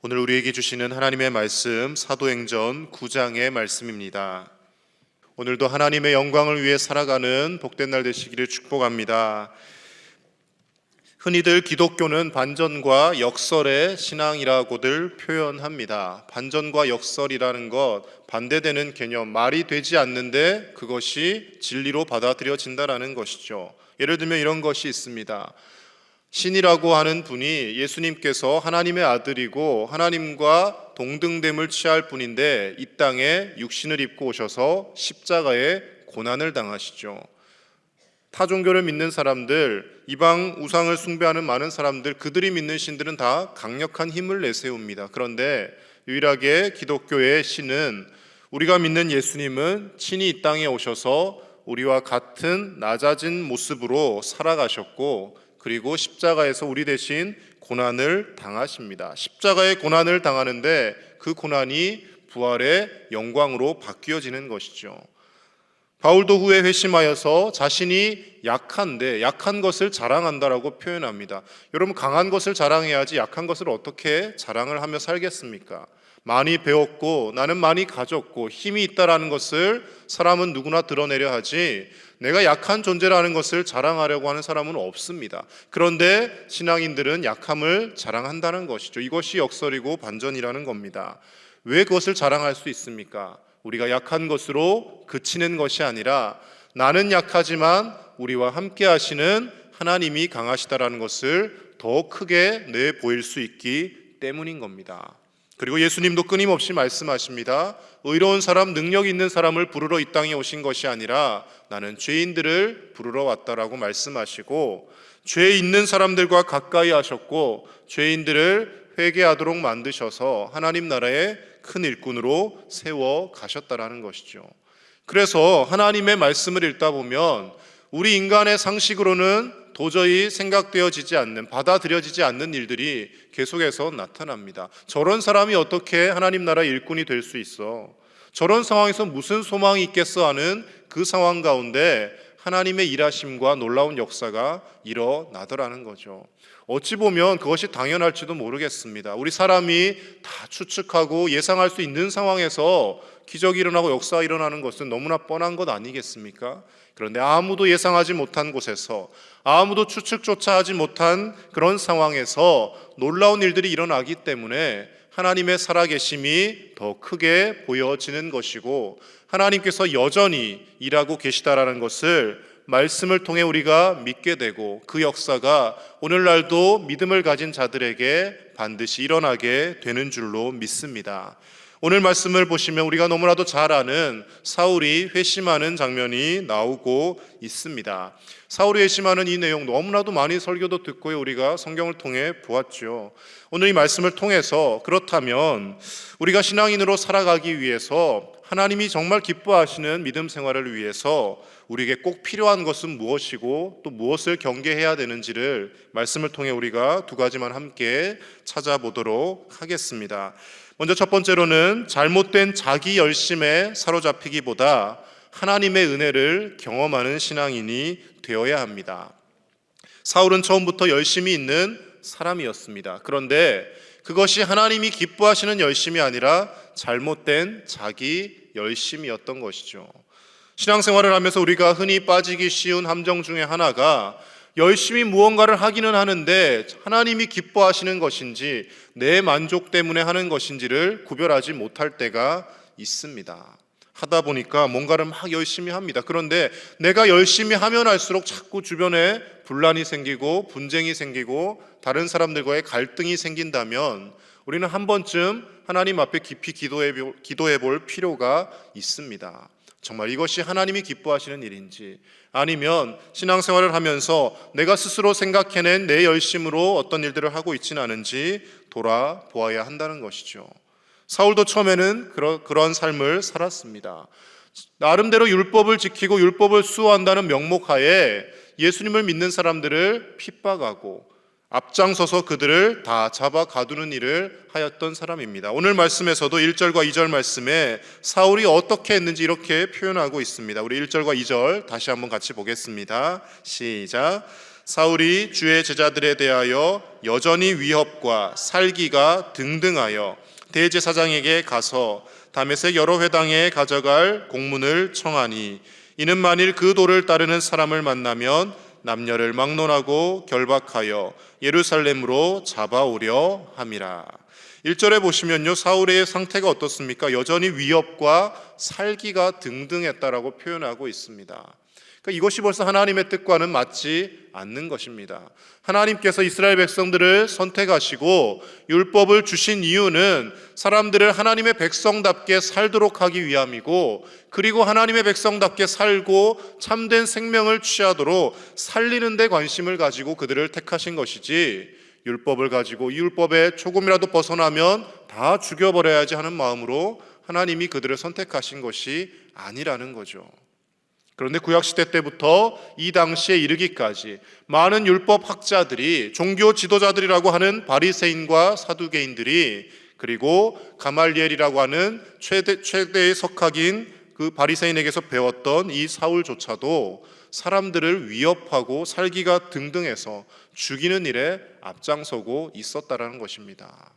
오늘 우리에게 주시는 하나님의 말씀 사도행전 9장의 말씀입니다. 오늘도 하나님의 영광을 위해 살아가는 복된 날 되시기를 축복합니다. 흔히들 기독교는 반전과 역설의 신앙이라고들 표현합니다. 반전과 역설이라는 것, 반대되는 개념, 말이 되지 않는데 그것이 진리로 받아들여진다라는 것이죠. 예를 들면 이런 것이 있습니다. 신이라고 하는 분이 예수님께서 하나님의 아들이고 하나님과 동등됨을 취할 분인데 이 땅에 육신을 입고 오셔서 십자가에 고난을 당하시죠. 타 종교를 믿는 사람들, 이방 우상을 숭배하는 많은 사람들, 그들이 믿는 신들은 다 강력한 힘을 내세웁니다. 그런데 유일하게 기독교의 신은, 우리가 믿는 예수님은 친히 이 땅에 오셔서 우리와 같은 낮아진 모습으로 살아가셨고, 그리고 십자가에서 우리 대신 고난을 당하십니다. 십자가의 고난을 당하는데 그 고난이 부활의 영광으로 바뀌어지는 것이죠. 바울도 후에 회심하여서 자신이 약한데 약한 것을 자랑한다라고 표현합니다. 여러분, 강한 것을 자랑해야지 약한 것을 어떻게 자랑을 하며 살겠습니까? 많이 배웠고 나는 많이 가졌고 힘이 있다라는 것을 사람은 누구나 드러내려 하지 내가 약한 존재라는 것을 자랑하려고 하는 사람은 없습니다. 그런데 신앙인들은 약함을 자랑한다는 것이죠. 이것이 역설이고 반전이라는 겁니다. 왜 그것을 자랑할 수 있습니까? 우리가 약한 것으로 그치는 것이 아니라 나는 약하지만 우리와 함께 하시는 하나님이 강하시다라는 것을 더 크게 내보일 수 있기 때문인 겁니다. 그리고 예수님도 끊임없이 말씀하십니다. 의로운 사람, 능력 있는 사람을 부르러 이 땅에 오신 것이 아니라 나는 죄인들을 부르러 왔다라고 말씀하시고, 죄 있는 사람들과 가까이 하셨고 죄인들을 회개하도록 만드셔서 하나님 나라의 큰 일꾼으로 세워 가셨다라는 것이죠. 그래서 하나님의 말씀을 읽다 보면 우리 인간의 상식으로는 도저히 생각되어지지 않는, 받아들여지지 않는 일들이 계속해서 나타납니다. 저런 사람이 어떻게 하나님 나라 일꾼이 될 수 있어? 저런 상황에서 무슨 소망이 있겠어 하는 그 상황 가운데 하나님의 일하심과 놀라운 역사가 일어나더라는 거죠. 어찌 보면 그것이 당연할지도 모르겠습니다. 우리 사람이 다 추측하고 예상할 수 있는 상황에서 기적이 일어나고 역사가 일어나는 것은 너무나 뻔한 것 아니겠습니까? 그런데 아무도 예상하지 못한 곳에서, 아무도 추측조차 하지 못한 그런 상황에서 놀라운 일들이 일어나기 때문에 하나님의 살아계심이 더 크게 보여지는 것이고, 하나님께서 여전히 일하고 계시다라는 것을 말씀을 통해 우리가 믿게 되고, 그 역사가 오늘날도 믿음을 가진 자들에게 반드시 일어나게 되는 줄로 믿습니다. 오늘 말씀을 보시면 우리가 너무나도 잘 아는 사울이 회심하는 장면이 나오고 있습니다. 사울이 회심하는 이 내용 너무나도 많이 설교도 듣고 우리가 성경을 통해 보았죠. 오늘 이 말씀을 통해서, 그렇다면 우리가 신앙인으로 살아가기 위해서, 하나님이 정말 기뻐하시는 믿음 생활을 위해서 우리에게 꼭 필요한 것은 무엇이고 또 무엇을 경계해야 되는지를 말씀을 통해 우리가 두 가지만 함께 찾아보도록 하겠습니다. 먼저 첫 번째로는 잘못된 자기 열심에 사로잡히기보다 하나님의 은혜를 경험하는 신앙인이 되어야 합니다. 사울은 처음부터 열심히 있는 사람이었습니다. 그런데 그것이 하나님이 기뻐하시는 열심이 아니라 잘못된 자기 열심이었던 것이죠. 신앙생활을 하면서 우리가 흔히 빠지기 쉬운 함정 중에 하나가 열심히 무언가를 하기는 하는데 하나님이 기뻐하시는 것인지 내 만족 때문에 하는 것인지를 구별하지 못할 때가 있습니다. 하다 보니까 뭔가를 막 열심히 합니다. 그런데 내가 열심히 하면 할수록 자꾸 주변에 분란이 생기고 분쟁이 생기고 다른 사람들과의 갈등이 생긴다면 우리는 한 번쯤 하나님 앞에 깊이 기도해 볼 필요가 있습니다. 정말 이것이 하나님이 기뻐하시는 일인지, 아니면 신앙생활을 하면서 내가 스스로 생각해낸 내 열심으로 어떤 일들을 하고 있지는 않은지 돌아보아야 한다는 것이죠. 사울도 처음에는 그런 삶을 살았습니다. 나름대로 율법을 지키고 율법을 수호한다는 명목하에 예수님을 믿는 사람들을 핍박하고 앞장서서 그들을 다 잡아 가두는 일을 하였던 사람입니다. 오늘 말씀에서도 1절과 2절 말씀에 사울이 어떻게 했는지 이렇게 표현하고 있습니다. 우리 1절과 2절 다시 한번 같이 보겠습니다. 시작. 사울이 주의 제자들에 대하여 여전히 위협과 살기가 등등하여 대제사장에게 가서 다메섹 여러 회당에 가져갈 공문을 청하니 이는 만일 그 도를 따르는 사람을 만나면 남녀를 막론하고 결박하여 예루살렘으로 잡아오려 함이라. 1절에 보시면요, 사울의 상태가 어떻습니까? 여전히 위협과 살기가 등등했다라고 표현하고 있습니다. 그러니까 이것이 벌써 하나님의 뜻과는 맞지 않는 것입니다. 하나님께서 이스라엘 백성들을 선택하시고 율법을 주신 이유는 사람들을 하나님의 백성답게 살도록 하기 위함이고, 그리고 하나님의 백성답게 살고 참된 생명을 취하도록 살리는 데 관심을 가지고 그들을 택하신 것이지, 율법을 가지고 이 율법에 조금이라도 벗어나면 다 죽여버려야지 하는 마음으로 하나님이 그들을 선택하신 것이 아니라는 거죠. 그런데 구약시대 때부터 이 당시에 이르기까지 많은 율법학자들이, 종교 지도자들이라고 하는 바리새인과 사두개인들이, 그리고 가말리엘이라고 하는 최대의 석학인 그 바리새인에게서 배웠던 이 사울조차도 사람들을 위협하고 살기가 등등해서 죽이는 일에 앞장서고 있었다라는 것입니다.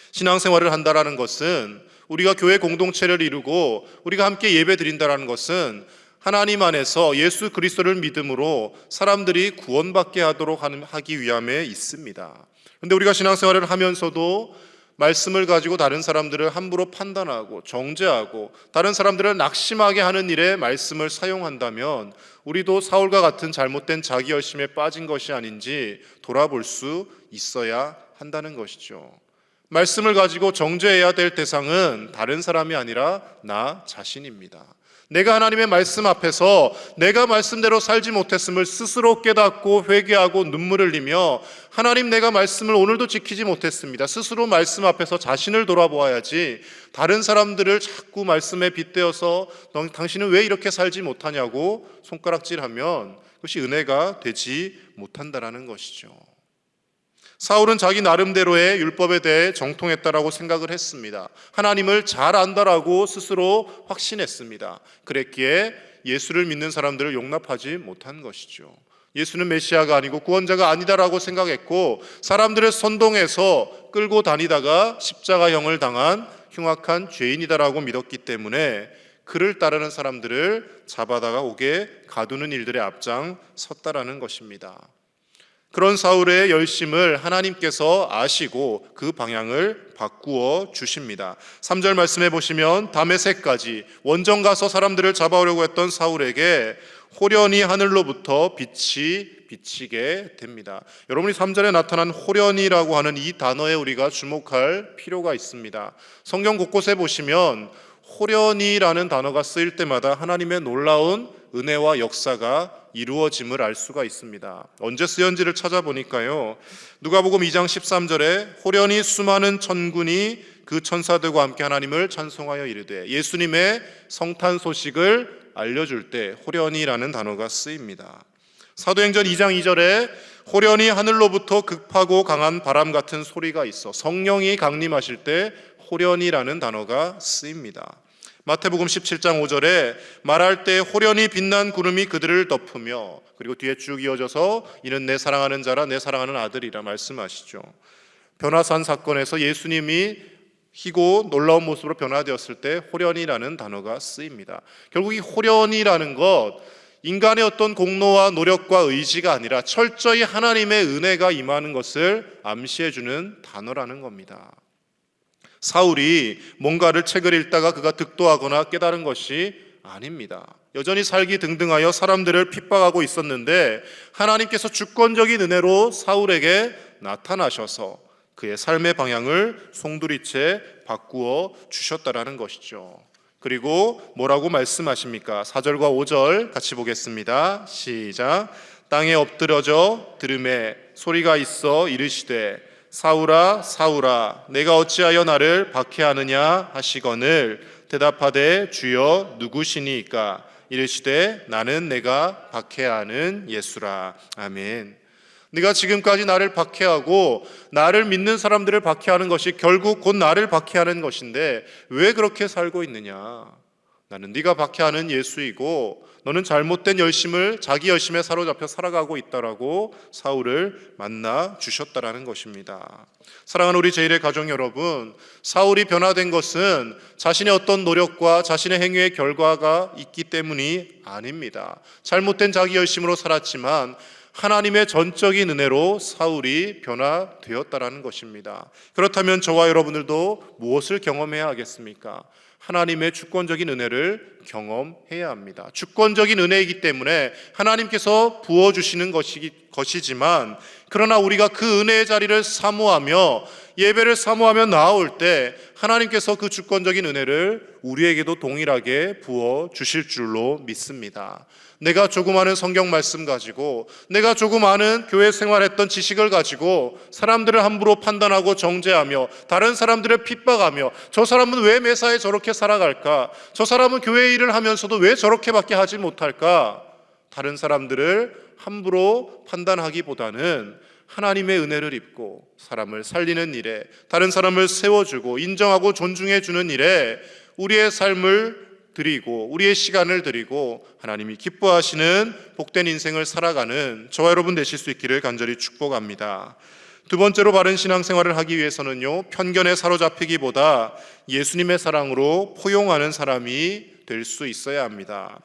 신앙생활을 한다라는 것은, 우리가 교회 공동체를 이루고 우리가 함께 예배 드린다라는 것은 하나님 안에서 예수 그리스도를 믿음으로 사람들이 구원받게 하기 위함에 있습니다. 그런데 우리가 신앙생활을 하면서도 말씀을 가지고 다른 사람들을 함부로 판단하고 정죄하고 다른 사람들을 낙심하게 하는 일에 말씀을 사용한다면 우리도 사울과 같은 잘못된 자기 열심에 빠진 것이 아닌지 돌아볼 수 있어야 한다는 것이죠. 말씀을 가지고 정죄해야 될 대상은 다른 사람이 아니라 나 자신입니다. 내가 하나님의 말씀 앞에서 내가 말씀대로 살지 못했음을 스스로 깨닫고 회개하고 눈물을 흘리며, 하나님, 내가 말씀을 오늘도 지키지 못했습니다, 스스로 말씀 앞에서 자신을 돌아보아야지 다른 사람들을 자꾸 말씀에 빗대어서 당신은 왜 이렇게 살지 못하냐고 손가락질하면 그것이 은혜가 되지 못한다라는 것이죠. 사울은 자기 나름대로의 율법에 대해 정통했다라고 생각을 했습니다. 하나님을 잘 안다라고 스스로 확신했습니다. 그랬기에 예수를 믿는 사람들을 용납하지 못한 것이죠. 예수는 메시아가 아니고 구원자가 아니다라고 생각했고, 사람들을 선동해서 끌고 다니다가 십자가형을 당한 흉악한 죄인이다라고 믿었기 때문에 그를 따르는 사람들을 잡아다가 옥에 가두는 일들에 앞장 섰다라는 것입니다. 그런 사울의 열심을 하나님께서 아시고 그 방향을 바꾸어 주십니다. 3절 말씀해 보시면 다메섹까지 원정 가서 사람들을 잡아오려고 했던 사울에게 호련히 하늘로부터 빛이 비치게 됩니다. 여러분이 3절에 나타난 호련히라고 하는 이 단어에 우리가 주목할 필요가 있습니다. 성경 곳곳에 보시면 호련히라는 단어가 쓰일 때마다 하나님의 놀라운 은혜와 역사가 이루어짐을 알 수가 있습니다. 언제 쓰였는지를 찾아보니까요, 누가복음 2장 13절에 호련히 수많은 천군이 그 천사들과 함께 하나님을 찬송하여 이르되, 예수님의 성탄 소식을 알려줄 때 호련히라는 단어가 쓰입니다. 사도행전 2장 2절에 호련히 하늘로부터 급하고 강한 바람 같은 소리가 있어 성령이 강림하실 때 호련히라는 단어가 쓰입니다. 마태복음 17장 5절에 말할 때 호련히 빛난 구름이 그들을 덮으며, 그리고 뒤에 쭉 이어져서 이는 내 사랑하는 자라 내 사랑하는 아들이라 말씀하시죠. 변화산 사건에서 예수님이 희고 놀라운 모습으로 변화되었을 때 호련히라는 단어가 쓰입니다. 결국 이 호련히라는 것, 인간의 어떤 공로와 노력과 의지가 아니라 철저히 하나님의 은혜가 임하는 것을 암시해주는 단어라는 겁니다. 사울이 뭔가를 책을 읽다가 그가 득도하거나 깨달은 것이 아닙니다. 여전히 살기 등등하여 사람들을 핍박하고 있었는데 하나님께서 주권적인 은혜로 사울에게 나타나셔서 그의 삶의 방향을 송두리째 바꾸어 주셨다라는 것이죠. 그리고 뭐라고 말씀하십니까? 4절과 5절 같이 보겠습니다. 시작. 땅에 엎드려져 들음에 소리가 있어 이르시되 사울아 사울아 내가 어찌하여 나를 박해하느냐 하시거늘 대답하되 주여 누구시니까 이르시되 나는 내가 박해하는 예수라. 아멘. 네가 지금까지 나를 박해하고 나를 믿는 사람들을 박해하는 것이 결국 곧 나를 박해하는 것인데 왜 그렇게 살고 있느냐? 나는 네가 박해하는 예수이고 너는 잘못된 열심을 자기 열심에 사로잡혀 살아가고 있다라고 사울을 만나 주셨다라는 것입니다. 사랑하는 우리 제1의 가족 여러분, 사울이 변화된 것은 자신의 어떤 노력과 자신의 행위의 결과가 있기 때문이 아닙니다. 잘못된 자기 열심으로 살았지만 하나님의 전적인 은혜로 사울이 변화되었다라는 것입니다. 그렇다면 저와 여러분들도 무엇을 경험해야 하겠습니까? 하나님의 주권적인 은혜를 경험해야 합니다. 주권적인 은혜이기 때문에 하나님께서 부어주시는 것이지만 그러나 우리가 그 은혜의 자리를 사모하며 예배를 사모하며 나아올 때 하나님께서 그 주권적인 은혜를 우리에게도 동일하게 부어주실 줄로 믿습니다. 내가 조금 아는 성경 말씀 가지고 내가 조금 아는 교회 생활했던 지식을 가지고 사람들을 함부로 판단하고 정죄하며 다른 사람들을 핍박하며 저 사람은 왜 매사에 저렇게 살아갈까? 저 사람은 교회 일을 하면서도 왜 저렇게밖에 하지 못할까? 다른 사람들을 함부로 판단하기보다는 하나님의 은혜를 입고 사람을 살리는 일에 다른 사람을 세워주고 인정하고 존중해 주는 일에 우리의 삶을 드리고 우리의 시간을 드리고 하나님이 기뻐하시는 복된 인생을 살아가는 저와 여러분 되실 수 있기를 간절히 축복합니다. 두 번째로 바른 신앙생활을 하기 위해서는요, 편견에 사로잡히기보다 예수님의 사랑으로 포용하는 사람이 될 수 있어야 합니다.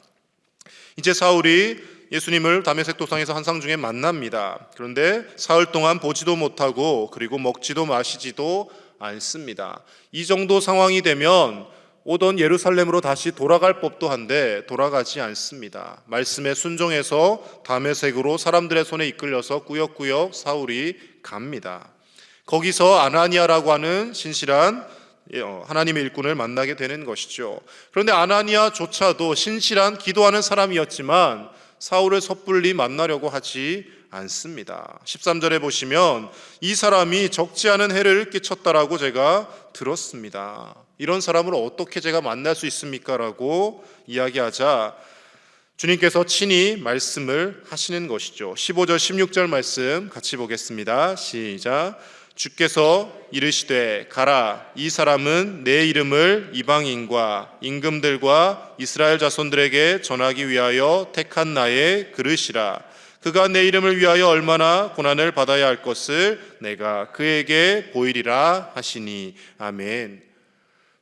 이제 사울이 예수님을 다메섹 도상에서 환상 중에 만납니다. 그런데 사흘 동안 보지도 못하고 그리고 먹지도 마시지도 않습니다. 이 정도 상황이 되면 오던 예루살렘으로 다시 돌아갈 법도 한데 돌아가지 않습니다. 말씀에 순종해서 다메섹으로 사람들의 손에 이끌려서 꾸역꾸역 사울이 갑니다. 거기서 아나니아라고 하는 신실한 하나님의 일꾼을 만나게 되는 것이죠. 그런데 아나니아조차도 신실한 기도하는 사람이었지만 사울을 섣불리 만나려고 하지 않습니다. 13절에 보시면 이 사람이 적지 않은 해를 끼쳤다라고 제가 들었습니다. 이런 사람을 어떻게 제가 만날 수 있습니까? 라고 이야기하자 주님께서 친히 말씀을 하시는 것이죠. 15절 16절 말씀 같이 보겠습니다. 시작. 주께서 이르시되 가라, 이 사람은 내 이름을 이방인과 임금들과 이스라엘 자손들에게 전하기 위하여 택한 나의 그릇이라. 그가 내 이름을 위하여 얼마나 고난을 받아야 할 것을 내가 그에게 보이리라 하시니. 아멘.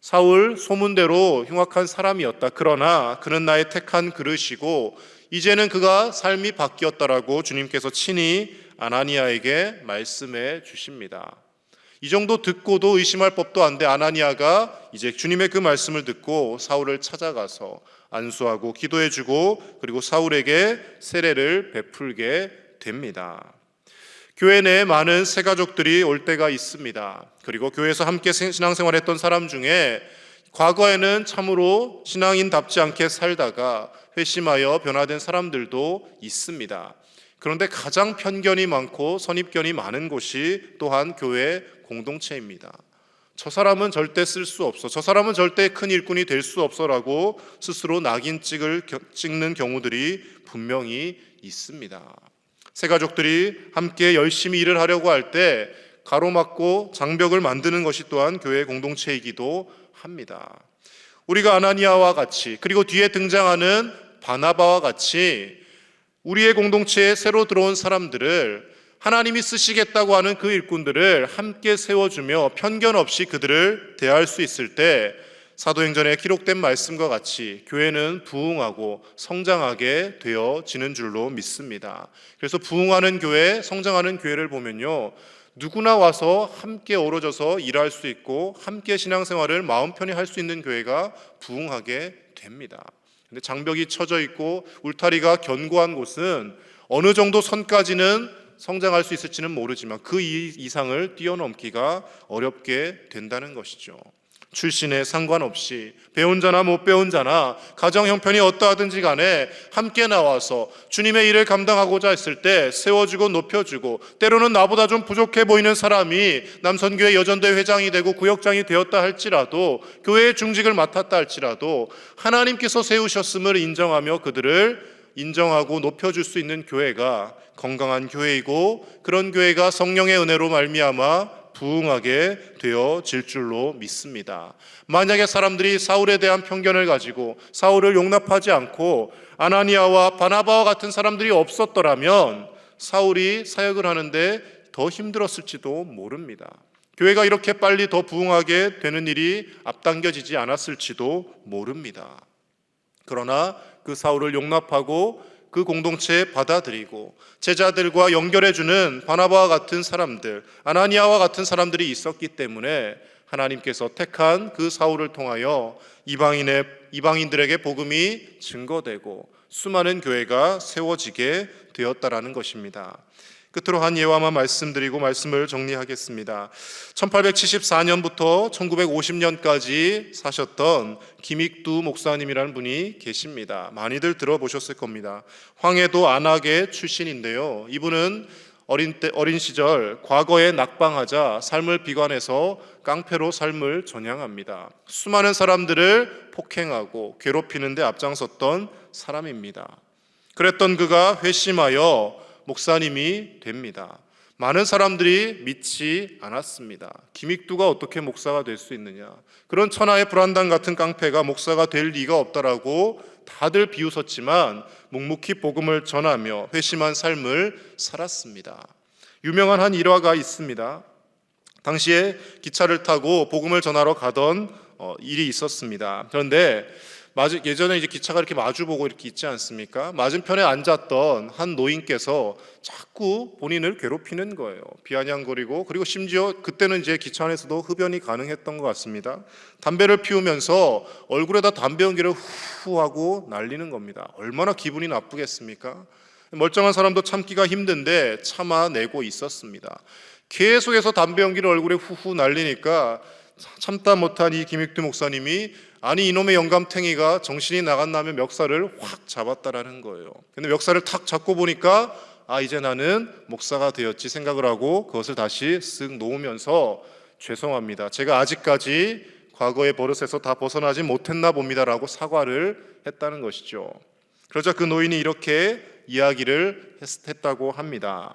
사울 소문대로 흉악한 사람이었다. 그러나 그는 나의 택한 그릇이고 이제는 그가 삶이 바뀌었다라고 주님께서 친히 아나니아에게 말씀해 주십니다. 이 정도 듣고도 의심할 법도 한데 아나니아가 이제 주님의 그 말씀을 듣고 사울을 찾아가서 안수하고 기도해주고 그리고 사울에게 세례를 베풀게 됩니다. 교회 내에 많은 새가족들이 올 때가 있습니다. 그리고 교회에서 함께 신앙생활했던 사람 중에 과거에는 참으로 신앙인답지 않게 살다가 회심하여 변화된 사람들도 있습니다. 그런데 가장 편견이 많고 선입견이 많은 곳이 또한 교회 공동체입니다. 저 사람은 절대 쓸 수 없어, 저 사람은 절대 큰 일꾼이 될 수 없어라고 스스로 낙인찍을 찍는 경우들이 분명히 있습니다. 새가족들이 함께 열심히 일을 하려고 할 때 가로막고 장벽을 만드는 것이 또한 교회 공동체이기도 합니다. 우리가 아나니아와 같이 그리고 뒤에 등장하는 바나바와 같이 우리의 공동체에 새로 들어온 사람들을 하나님이 쓰시겠다고 하는 그 일꾼들을 함께 세워주며 편견 없이 그들을 대할 수 있을 때 사도행전에 기록된 말씀과 같이 교회는 부흥하고 성장하게 되어지는 줄로 믿습니다. 그래서 부흥하는 교회, 성장하는 교회를 보면요, 누구나 와서 함께 어우러져서 일할 수 있고 함께 신앙생활을 마음 편히 할 수 있는 교회가 부흥하게 됩니다. 근데 장벽이 쳐져 있고 울타리가 견고한 곳은 어느 정도 선까지는 성장할 수 있을지는 모르지만 그 이상을 뛰어넘기가 어렵게 된다는 것이죠. 출신에 상관없이 배운 자나 못 배운 자나 가정 형편이 어떠하든지 간에 함께 나와서 주님의 일을 감당하고자 했을 때 세워주고 높여주고, 때로는 나보다 좀 부족해 보이는 사람이 남선교회 여전대 회장이 되고 구역장이 되었다 할지라도, 교회의 중직을 맡았다 할지라도 하나님께서 세우셨음을 인정하며 그들을 인정하고 높여줄 수 있는 교회가 건강한 교회이고, 그런 교회가 성령의 은혜로 말미암아 부흥하게 되어질 줄로 믿습니다. 만약에 사람들이 사울에 대한 편견을 가지고 사울을 용납하지 않고 아나니아와 바나바와 같은 사람들이 없었더라면 사울이 사역을 하는데 더 힘들었을지도 모릅니다. 교회가 이렇게 빨리 더 부흥하게 되는 일이 앞당겨지지 않았을지도 모릅니다. 그러나 그 사울을 용납하고 그 공동체에 받아들이고 제자들과 연결해주는 바나바와 같은 사람들, 아나니아와 같은 사람들이 있었기 때문에 하나님께서 택한 그 사울을 통하여 이방인들에게 복음이 증거되고 수많은 교회가 세워지게 되었다라는 것입니다. 끝으로 한 예화만 말씀드리고 말씀을 정리하겠습니다. 1874년부터 1950년까지 사셨던 김익두 목사님이라는 분이 계십니다. 많이들 들어보셨을 겁니다. 황해도 안악의 출신인데요. 이분은 어린 시절 과거에 낙방하자 삶을 비관해서 깡패로 삶을 전향합니다. 수많은 사람들을 폭행하고 괴롭히는 데 앞장섰던 사람입니다. 그랬던 그가 회심하여 목사님이 됩니다. 많은 사람들이 믿지 않았습니다. 김익두가 어떻게 목사가 될 수 있느냐, 그런 천하의 불안당 같은 깡패가 목사가 될 리가 없다라고 다들 비웃었지만 묵묵히 복음을 전하며 회심한 삶을 살았습니다. 유명한 한 일화가 있습니다. 당시에 기차를 타고 복음을 전하러 가던 일이 있었습니다. 그런데 예전에 이제 기차가 이렇게 마주보고 이렇게 있지 않습니까? 맞은편에 앉았던 한 노인께서 자꾸 본인을 괴롭히는 거예요. 비아냥거리고, 그리고 심지어 그때는 이제 기차 안에서도 흡연이 가능했던 것 같습니다. 담배를 피우면서 얼굴에다 담배 연기를 후 하고 날리는 겁니다. 얼마나 기분이 나쁘겠습니까? 멀쩡한 사람도 참기가 힘든데 참아내고 있었습니다. 계속해서 담배 연기를 얼굴에 후후 날리니까 참다 못한 이 김익두 목사님이, 아니 이놈의 영감탱이가 정신이 나갔나면 멱살을 확 잡았다라는 거예요. 근데 멱살을 탁 잡고 보니까 이제 나는 목사가 되었지 생각을 하고 그것을 다시 쓱 놓으면서 죄송합니다, 제가 아직까지 과거의 버릇에서 다 벗어나지 못했나 봅니다라고 사과를 했다는 것이죠. 그러자 그 노인이 이렇게 이야기를 했다고 합니다.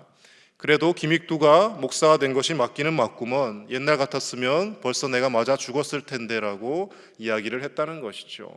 그래도 김익두가 목사가 된 것이 맞기는 맞구먼, 옛날 같았으면 벌써 내가 맞아 죽었을 텐데라고 이야기를 했다는 것이죠.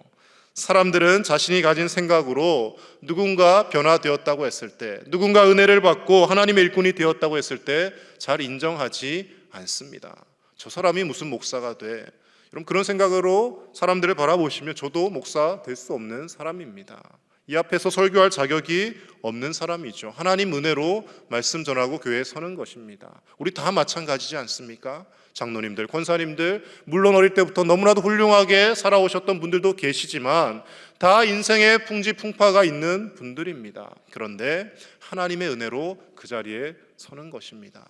사람들은 자신이 가진 생각으로 누군가 변화되었다고 했을 때, 누군가 은혜를 받고 하나님의 일꾼이 되었다고 했을 때 잘 인정하지 않습니다. 저 사람이 무슨 목사가 돼? 여러분, 그런 생각으로 사람들을 바라보시면 저도 목사 될 수 없는 사람입니다. 이 앞에서 설교할 자격이 없는 사람이죠. 하나님 은혜로 말씀 전하고 교회에 서는 것입니다. 우리 다 마찬가지지 않습니까? 장로님들, 권사님들, 물론 어릴 때부터 너무나도 훌륭하게 살아오셨던 분들도 계시지만 다 인생의 풍지풍파가 있는 분들입니다. 그런데 하나님의 은혜로 그 자리에 서는 것입니다.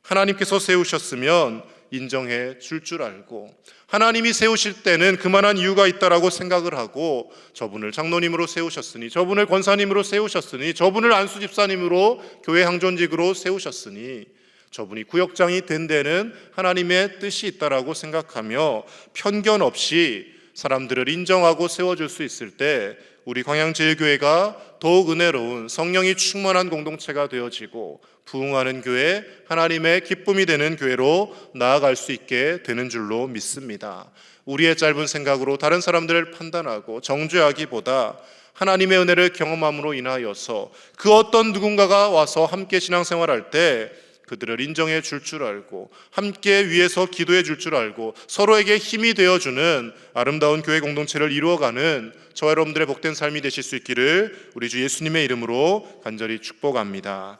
하나님께서 세우셨으면 인정해 줄 알고, 하나님이 세우실 때는 그만한 이유가 있다라고 생각을 하고, 저분을 장로님으로 세우셨으니, 저분을 권사님으로 세우셨으니, 저분을 안수 집사님으로 교회 항존직으로 세우셨으니, 저분이 구역장이 된 데는 하나님의 뜻이 있다라고 생각하며 편견 없이 사람들을 인정하고 세워줄 수 있을 때 우리 광양제일교회가 더욱 은혜로운 성령이 충만한 공동체가 되어지고 부흥하는 교회, 하나님의 기쁨이 되는 교회로 나아갈 수 있게 되는 줄로 믿습니다. 우리의 짧은 생각으로 다른 사람들을 판단하고 정죄하기보다 하나님의 은혜를 경험함으로 인하여서 그 어떤 누군가가 와서 함께 신앙생활할 때 그들을 인정해 줄 알고, 함께 위해서 기도해 줄 알고, 서로에게 힘이 되어주는 아름다운 교회 공동체를 이루어가는 저와 여러분들의 복된 삶이 되실 수 있기를 우리 주 예수님의 이름으로 간절히 축복합니다.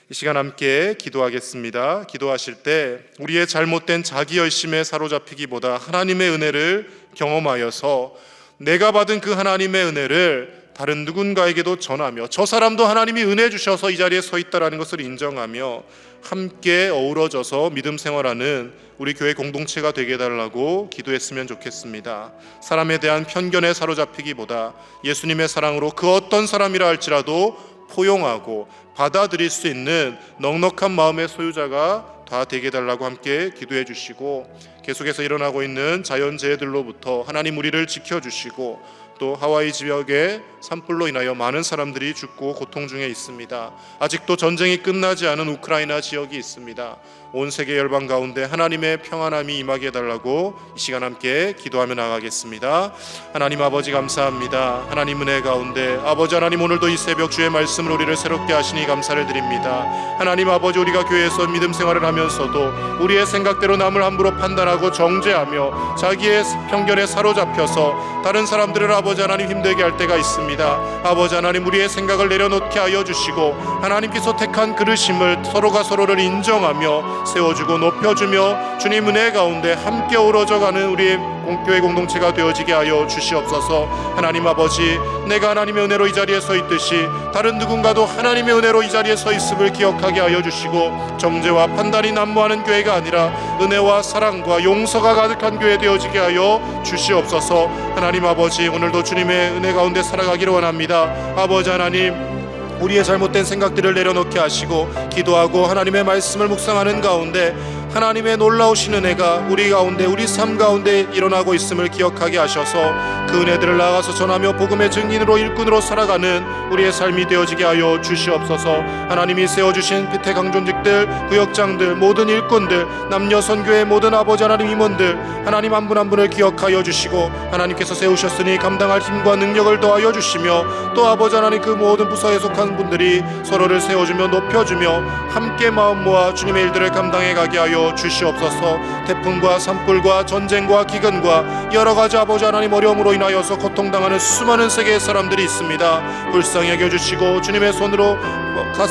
이 시간 함께 기도하겠습니다. 기도하실 때 우리의 잘못된 자기 열심에 사로잡히기보다 하나님의 은혜를 경험하여서 내가 받은 그 하나님의 은혜를 다른 누군가에게도 전하며, 저 사람도 하나님이 은혜 주셔서 이 자리에 서 있다라는 것을 인정하며 함께 어우러져서 믿음 생활하는 우리 교회 공동체가 되게 해달라고 기도했으면 좋겠습니다. 사람에 대한 편견에 사로잡히기보다 예수님의 사랑으로 그 어떤 사람이라 할지라도 포용하고 받아들일 수 있는 넉넉한 마음의 소유자가 다 되게 해달라고 함께 기도해 주시고, 계속해서 일어나고 있는 자연재해들로부터 하나님 우리를 지켜주시고 또 하와이 지역에 산불로 인하여 많은 사람들이 죽고 고통 중에 있습니다. 아직도 전쟁이 끝나지 않은 우크라이나 지역이 있습니다. 온 세계 열방 가운데 하나님의 평안함이 임하게 해달라고 이 시간 함께 기도하며 나가겠습니다. 하나님 아버지 감사합니다. 하나님 은혜 가운데 아버지 하나님, 오늘도 이 새벽 주의 말씀을 우리를 새롭게 하시니 감사를 드립니다. 하나님 아버지, 우리가 교회에서 믿음 생활을 하면서도 우리의 생각대로 남을 함부로 판단하고 정죄하며 자기의 편견에 사로잡혀서 다른 사람들을 아버지 하나님 힘들게 할 때가 있습니다. 아버지 하나님, 우리의 생각을 내려놓게 하여 주시고 하나님께서 택한 그릇임을 서로가 서로를 인정하며 세워주고 높여주며 주님 은혜 가운데 함께 어우러져가는 우리의 교회 공동체가 되어지게 하여 주시옵소서. 하나님 아버지, 내가 하나님의 은혜로 이 자리에 서 있듯이 다른 누군가도 하나님의 은혜로 이 자리에 서 있음을 기억하게 하여 주시고, 정죄와 판단이 난무하는 교회가 아니라 은혜와 사랑과 용서가 가득한 교회 되어지게 하여 주시옵소서. 하나님 아버지, 오늘도 주님의 은혜 가운데 살아가기를 원합니다. 아버지 하나님, 우리의 잘못된 생각들을 내려놓게 하시고 기도하고 하나님의 말씀을 묵상하는 가운데 하나님의 놀라우신 은혜가 우리 가운데, 우리 삶 가운데 일어나고 있음을 기억하게 하셔서 그 은혜들을 나아가서 전하며 복음의 증인으로, 일꾼으로 살아가는 우리의 삶이 되어지게 하여 주시옵소서. 하나님이 세워주신 피태 강존직들, 구역장들, 모든 일꾼들, 남녀 선교의 모든 아버지 하나님 임원들, 하나님 한 분 한 분을 기억하여 주시고 하나님께서 세우셨으니 감당할 힘과 능력을 더하여 주시며, 또 아버지 하나님 그 모든 부서에 속한 분들이 서로를 세워주며 높여주며 함께 마음 모아 주님의 일들을 감당해 가게 하여 주시옵소서. 태풍과 산불과 전쟁과 기근과 여러 가지 아버지 하나님 어려움으로 인하여서 고통당하는 수많은 세계의 사람들이 있습니다. 불쌍히 여겨주시고 주님의 손으로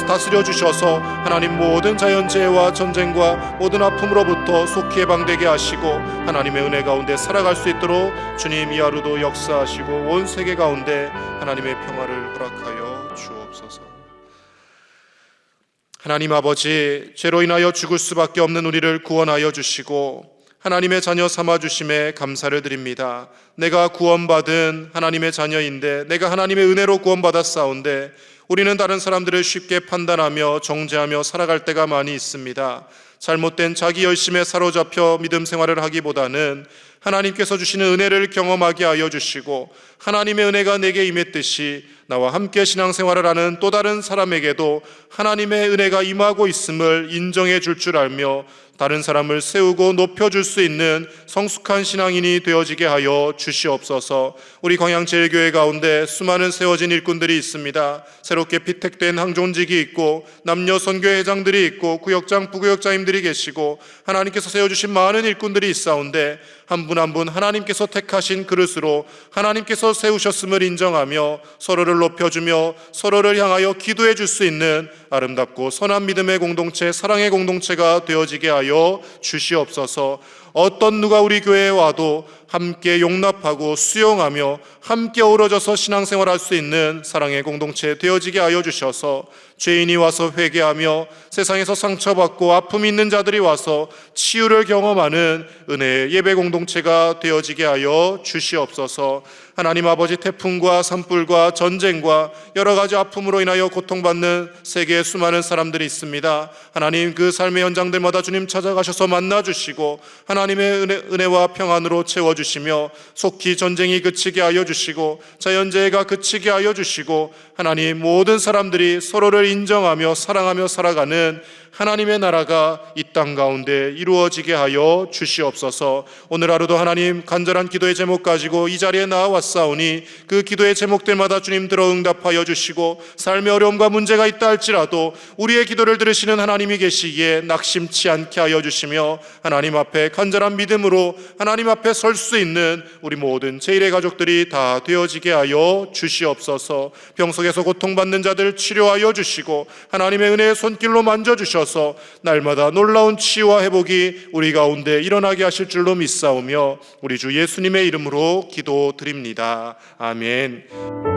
다스려 주셔서 하나님 모든 자연재해와 전쟁과 모든 아픔으로부터 속히 해방되게 하시고 하나님의 은혜 가운데 살아갈 수 있도록 주님 이 하루도 역사하시고 온 세계 가운데 하나님의 평화를 허락하여 주옵소서. 하나님 아버지, 죄로 인하여 죽을 수밖에 없는 우리를 구원하여 주시고 하나님의 자녀 삼아주심에 감사를 드립니다. 내가 구원받은 하나님의 자녀인데, 내가 하나님의 은혜로 구원받았사온데 우리는 다른 사람들을 쉽게 판단하며 정죄하며 살아갈 때가 많이 있습니다. 잘못된 자기 열심에 사로잡혀 믿음 생활을 하기보다는 하나님께서 주시는 은혜를 경험하게 하여 주시고, 하나님의 은혜가 내게 임했듯이 나와 함께 신앙생활을 하는 또 다른 사람에게도 하나님의 은혜가 임하고 있음을 인정해 줄 줄 알며 다른 사람을 세우고 높여줄 수 있는 성숙한 신앙인이 되어지게 하여 주시옵소서. 우리 광양제일교회 가운데 수많은 세워진 일꾼들이 있습니다. 새롭게 피택된 항존직이 있고 남녀 선교회 회장들이 있고 구역장, 부구역장님들이 계시고 하나님께서 세워주신 많은 일꾼들이 있사온데 한 분 한 분 하나님께서 택하신 그릇으로 하나님께서 세우셨음을 인정하며 서로를 높여주며 서로를 향하여 기도해 줄 수 있는 아름답고 선한 믿음의 공동체, 사랑의 공동체가 되어지게 하여 주시옵소서. 어떤 누가 우리 교회에 와도 함께 용납하고 수용하며 함께 어우러져서 신앙생활할 수 있는 사랑의 공동체 되어지게 하여 주셔서 죄인이 와서 회개하며 세상에서 상처받고 아픔이 있는 자들이 와서 치유를 경험하는 은혜의 예배 공동체가 되어지게 하여 주시옵소서. 하나님 아버지, 태풍과 산불과 전쟁과 여러 가지 아픔으로 인하여 고통받는 세계의 수많은 사람들이 있습니다. 하나님, 그 삶의 현장들마다 주님 찾아가셔서 만나주시고 하나님의 은혜와 평안으로 채워주시며 속히 전쟁이 그치게 하여 주시고 자연재해가 그치게 하여 주시고 하나님, 모든 사람들이 서로를 인정하며 사랑하며 살아가는 하나님의 나라가 이 땅 가운데 이루어지게 하여 주시옵소서. 오늘 하루도 하나님, 간절한 기도의 제목 가지고 이 자리에 나와왔사오니 그 기도의 제목들마다 주님 들어 응답하여 주시고 삶의 어려움과 문제가 있다 할지라도 우리의 기도를 들으시는 하나님이 계시기에 낙심치 않게 하여 주시며 하나님 앞에 간절한 믿음으로 하나님 앞에 설 수 있는 우리 모든 제1의 가족들이 다 되어지게 하여 주시옵소서. 병석에서 고통받는 자들 치료하여 주시고 하나님의 은혜의 손길로 만져주셔서 날마다 놀라운 치유와 회복이 우리 가운데 일어나게 하실 줄로 믿사오며 우리 주 예수님의 이름으로 기도드립니다. 아멘.